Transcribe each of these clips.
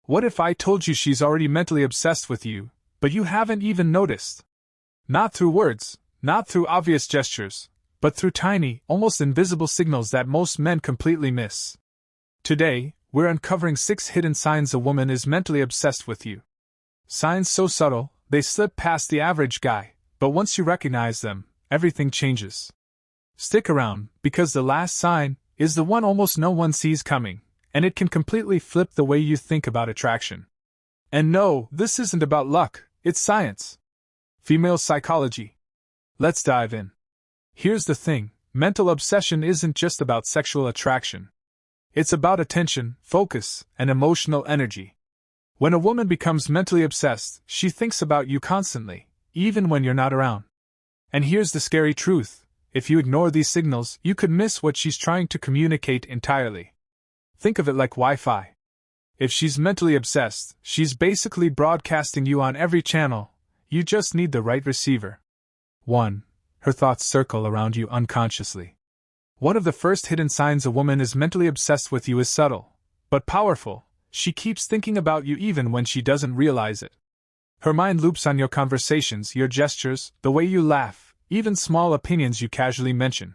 What if I told you she's already mentally obsessed with you, but you haven't even noticed? Not through words, not through obvious gestures, but through tiny, almost invisible signals that most men completely miss. Today, we're uncovering 6 hidden signs a woman is mentally obsessed with you. Signs so subtle, they slip past the average guy, but once you recognize them, everything changes. Stick around, because the last sign is the one almost no one sees coming, and it can completely flip the way you think about attraction. And no, this isn't about luck, it's science. Female psychology. Let's dive in. Here's the thing, mental obsession isn't just about sexual attraction. It's about attention, focus, and emotional energy. When a woman becomes mentally obsessed, she thinks about you constantly, even when you're not around. And here's the scary truth, if you ignore these signals, you could miss what she's trying to communicate entirely. Think of it like Wi-Fi. If she's mentally obsessed, she's basically broadcasting you on every channel, you just need the right receiver. 1. Her thoughts circle around you unconsciously. One of the first hidden signs a woman is mentally obsessed with you is subtle, but powerful. She keeps thinking about you even when she doesn't realize it. Her mind loops on your conversations, your gestures, the way you laugh, even small opinions you casually mention.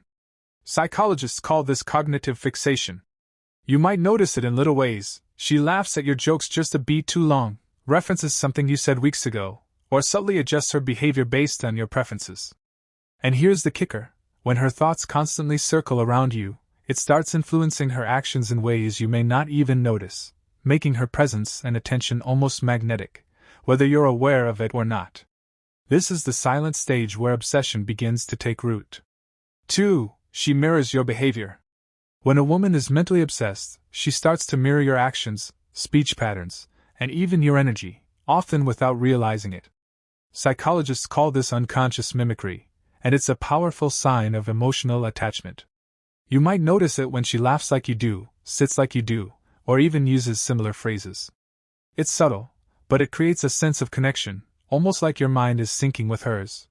Psychologists call this cognitive fixation. You might notice it in little ways. She laughs at your jokes just a beat too long, references something you said weeks ago, or subtly adjusts her behavior based on your preferences. And here's the kicker. When her thoughts constantly circle around you, it starts influencing her actions in ways you may not even notice, making her presence and attention almost magnetic, whether you're aware of it or not. This is the silent stage where obsession begins to take root. 2. She mirrors your behavior. When a woman is mentally obsessed, she starts to mirror your actions, speech patterns, and even your energy, often without realizing it. Psychologists call this unconscious mimicry, and it's a powerful sign of emotional attachment. You might notice it when she laughs like you do, sits like you do, or even uses similar phrases. It's subtle, but it creates a sense of connection, almost like your mind is syncing with hers.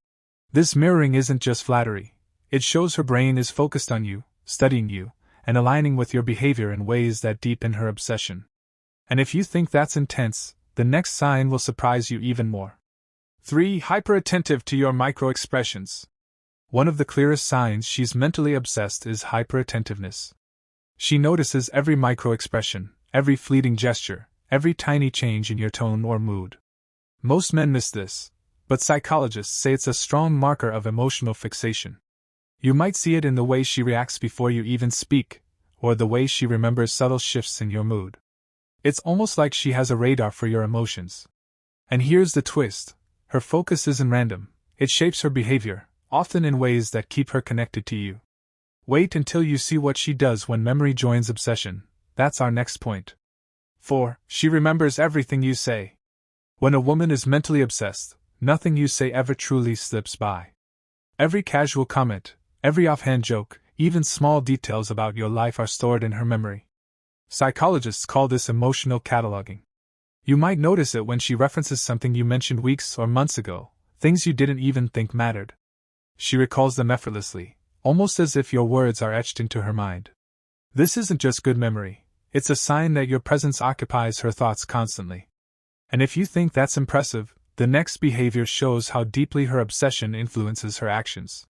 This mirroring isn't just flattery. It shows her brain is focused on you, studying you, and aligning with your behavior in ways that deepen her obsession. And if you think that's intense, the next sign will surprise you even more. 3. Hyper-attentive to your micro-expressions. One of the clearest signs she's mentally obsessed is hyper-attentiveness. She notices every micro-expression, every fleeting gesture, every tiny change in your tone or mood. Most men miss this, but psychologists say it's a strong marker of emotional fixation. You might see it in the way she reacts before you even speak, or the way she remembers subtle shifts in your mood. It's almost like she has a radar for your emotions. And here's the twist. Her focus isn't random. It shapes her behavior, often in ways that keep her connected to you. Wait until you see what she does when memory joins obsession. That's our next point. 4. She remembers everything you say. When a woman is mentally obsessed, nothing you say ever truly slips by. Every casual comment, every offhand joke, even small details about your life are stored in her memory. Psychologists call this emotional cataloging. You might notice it when she references something you mentioned weeks or months ago, things you didn't even think mattered. She recalls them effortlessly, almost as if your words are etched into her mind. This isn't just good memory, it's a sign that your presence occupies her thoughts constantly. And if you think that's impressive, the next behavior shows how deeply her obsession influences her actions.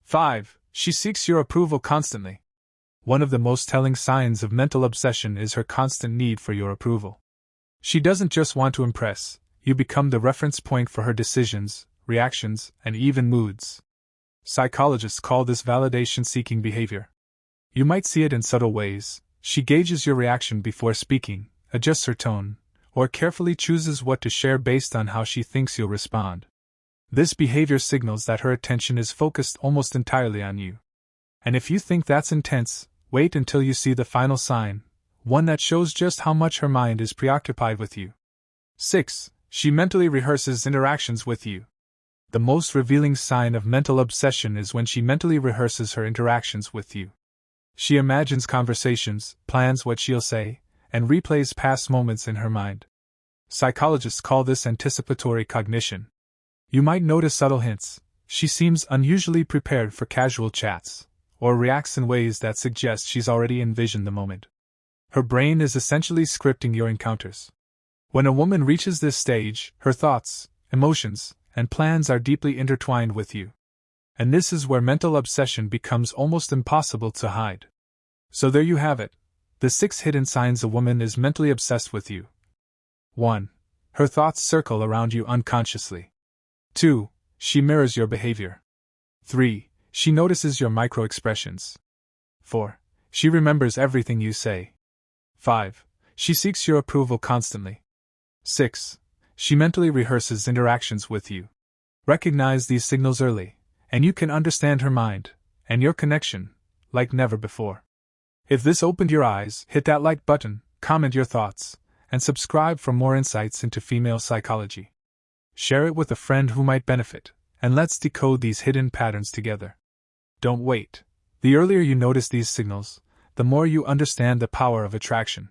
5. She seeks your approval constantly. One of the most telling signs of mental obsession is her constant need for your approval. She doesn't just want to impress, you become the reference point for her decisions, reactions, and even moods. Psychologists call this validation-seeking behavior. You might see it in subtle ways. She gauges your reaction before speaking, adjusts her tone, or carefully chooses what to share based on how she thinks you'll respond. This behavior signals that her attention is focused almost entirely on you. And if you think that's intense, wait until you see the final sign, one that shows just how much her mind is preoccupied with you. 6. She mentally rehearses interactions with you. The most revealing sign of mental obsession is when she mentally rehearses her interactions with you. She imagines conversations, plans what she'll say, and replays past moments in her mind. Psychologists call this anticipatory cognition. You might notice subtle hints. She seems unusually prepared for casual chats, or reacts in ways that suggest she's already envisioned the moment. Her brain is essentially scripting your encounters. When a woman reaches this stage, her thoughts, emotions, and plans are deeply intertwined with you. And this is where mental obsession becomes almost impossible to hide. So there you have it, the 6 hidden signs a woman is mentally obsessed with you. 1. Her thoughts circle around you unconsciously. 2. She mirrors your behavior. 3. She notices your micro-expressions. 4. She remembers everything you say. 5. She seeks your approval constantly. 6. She mentally rehearses interactions with you. Recognize these signals early, and you can understand her mind, and your connection, like never before. If this opened your eyes, hit that like button, comment your thoughts, and subscribe for more insights into female psychology. Share it with a friend who might benefit, and let's decode these hidden patterns together. Don't wait. The earlier you notice these signals, the more you understand the power of attraction.